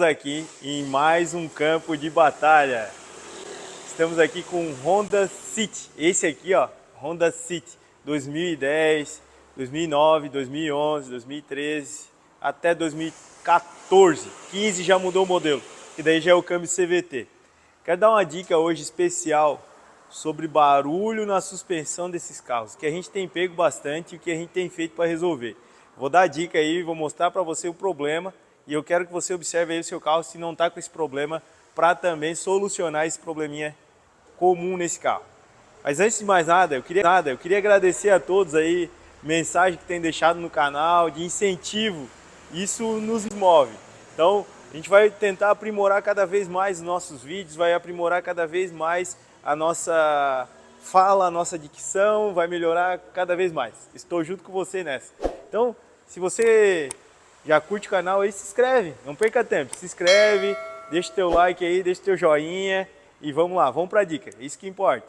Aqui em mais um campo de batalha. Estamos aqui com o Honda City. Esse aqui, ó, Honda City 2010, 2009, 2011, 2013 até 2014. 15 já mudou o modelo, que daí já é o câmbio CVT. Quero dar uma dica hoje especial sobre barulho na suspensão desses carros, que a gente tem pego bastante e o que a gente tem feito para resolver. Vou dar a dica aí, vou mostrar para você o problema. E eu quero que você observe aí o seu carro se não está com esse problema, para também solucionar esse probleminha comum nesse carro. Mas antes de mais nada, eu queria agradecer a todos aí, mensagem que tem deixado no canal, de incentivo. Isso nos move. Então, a gente vai tentar aprimorar cada vez mais os nossos vídeos, vai aprimorar cada vez mais a nossa fala, a nossa dicção, vai melhorar cada vez mais. Estou junto com você nessa. Então, se você já curte o canal aí, se inscreve, não perca tempo, se inscreve, deixa o teu like aí, deixa o teu joinha e vamos lá, vamos para a dica, é isso que importa.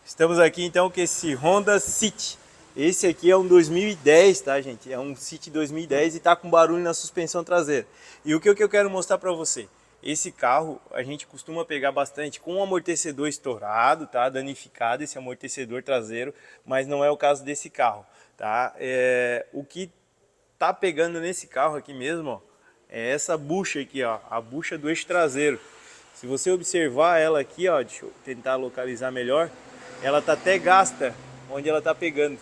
Estamos aqui então com esse Honda City. Esse aqui é um 2010, tá, gente? É um City 2010 e tá com barulho na suspensão traseira. E o que eu quero mostrar para você? Esse carro a gente costuma pegar bastante com o amortecedor estourado, tá? Danificado esse amortecedor traseiro, mas não é o caso desse carro, tá? O que tá pegando nesse carro aqui mesmo, ó, é essa bucha aqui, ó, a bucha do eixo traseiro. Se você observar ela aqui, ó, deixa eu tentar localizar melhor, ela tá até gasta onde ela tá pegando.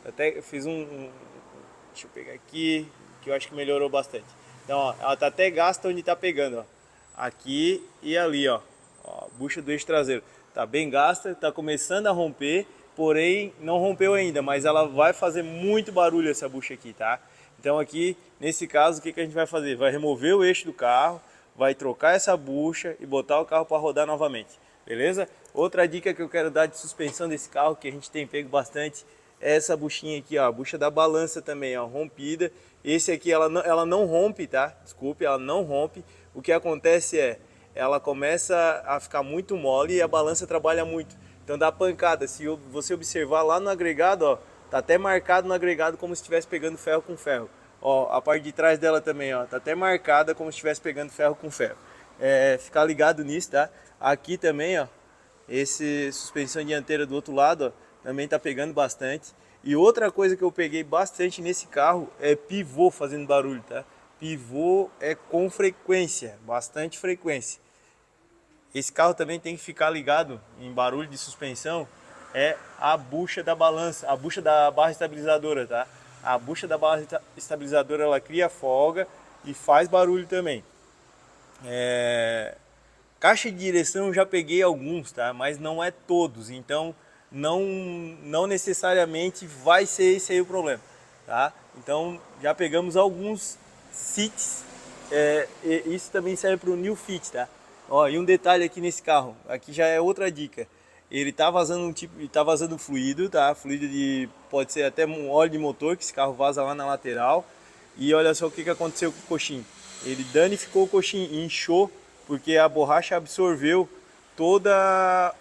Até fiz deixa eu pegar aqui, que eu acho que melhorou bastante. Então, ó, ela tá até gasta onde tá pegando, ó. Aqui e ali, ó, bucha do eixo traseiro tá bem gasta, tá começando a romper, porém não rompeu ainda, mas ela vai fazer muito barulho essa bucha aqui, tá? Então aqui, nesse caso, o que a gente vai fazer? Vai remover o eixo do carro, vai trocar essa bucha e botar o carro para rodar novamente, beleza? Outra dica que eu quero dar de suspensão desse carro, que a gente tem pego bastante, é essa buchinha aqui, ó, a bucha da balança também, ó, rompida. Esse aqui ela não rompe, tá? Desculpe, ela não rompe. O que acontece é, ela começa a ficar muito mole e a balança trabalha muito. Então dá pancada. Se você observar lá no agregado, ó, tá até marcado no agregado como se estivesse pegando ferro com ferro. Ó, a parte de trás dela também, ó, tá até marcada como se estivesse pegando ferro com ferro. Ficar ligado nisso, tá? Aqui também, ó, esse suspensão dianteira do outro lado, ó, também tá pegando bastante. E outra coisa que eu peguei bastante nesse carro é pivô fazendo barulho, tá? Pivô é com frequência, bastante frequência. Esse carro também tem que ficar ligado em barulho de suspensão, é a bucha da balança, a bucha da barra estabilizadora, tá? A bucha da barra estabilizadora, ela cria folga e faz barulho também. Caixa de direção eu já peguei alguns, tá? Mas não é todos, então não necessariamente vai ser esse aí o problema, tá? Então já pegamos alguns Cities, isso também serve para o New Fit, tá? Ó, e um detalhe aqui nesse carro, aqui já é outra dica. Ele tá vazando tá vazando fluido, tá? Fluido pode ser até um óleo de motor, que esse carro vaza lá na lateral. E olha só o que aconteceu com o coxinho. Ele danificou o coxinho, inchou, porque a borracha absorveu todo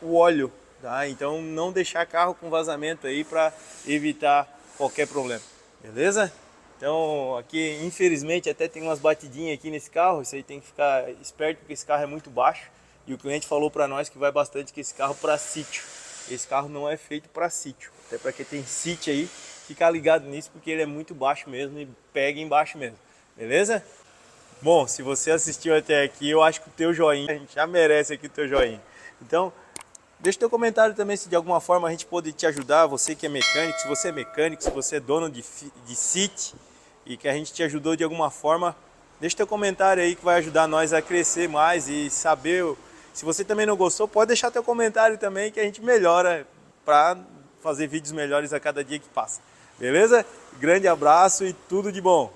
o óleo, tá? Então não deixar carro com vazamento aí para evitar qualquer problema, beleza? Então aqui infelizmente até tem umas batidinhas aqui nesse carro, isso aí tem que ficar esperto porque esse carro é muito baixo e o cliente falou para nós que vai bastante que esse carro para sítio. Esse carro não é feito para sítio, até para quem tem sítio aí, ficar ligado nisso porque ele é muito baixo mesmo e pega embaixo mesmo, beleza? Bom, se você assistiu até aqui, eu acho que o teu joinha, a gente já merece aqui o teu joinha. Então, deixa teu comentário também se de alguma forma a gente pode te ajudar, você que é mecânico, se você é mecânico, se você é dono de City e que a gente te ajudou de alguma forma, deixa teu comentário aí que vai ajudar nós a crescer mais e saber. Se você também não gostou, pode deixar teu comentário também que a gente melhora para fazer vídeos melhores a cada dia que passa. Beleza? Grande abraço e tudo de bom!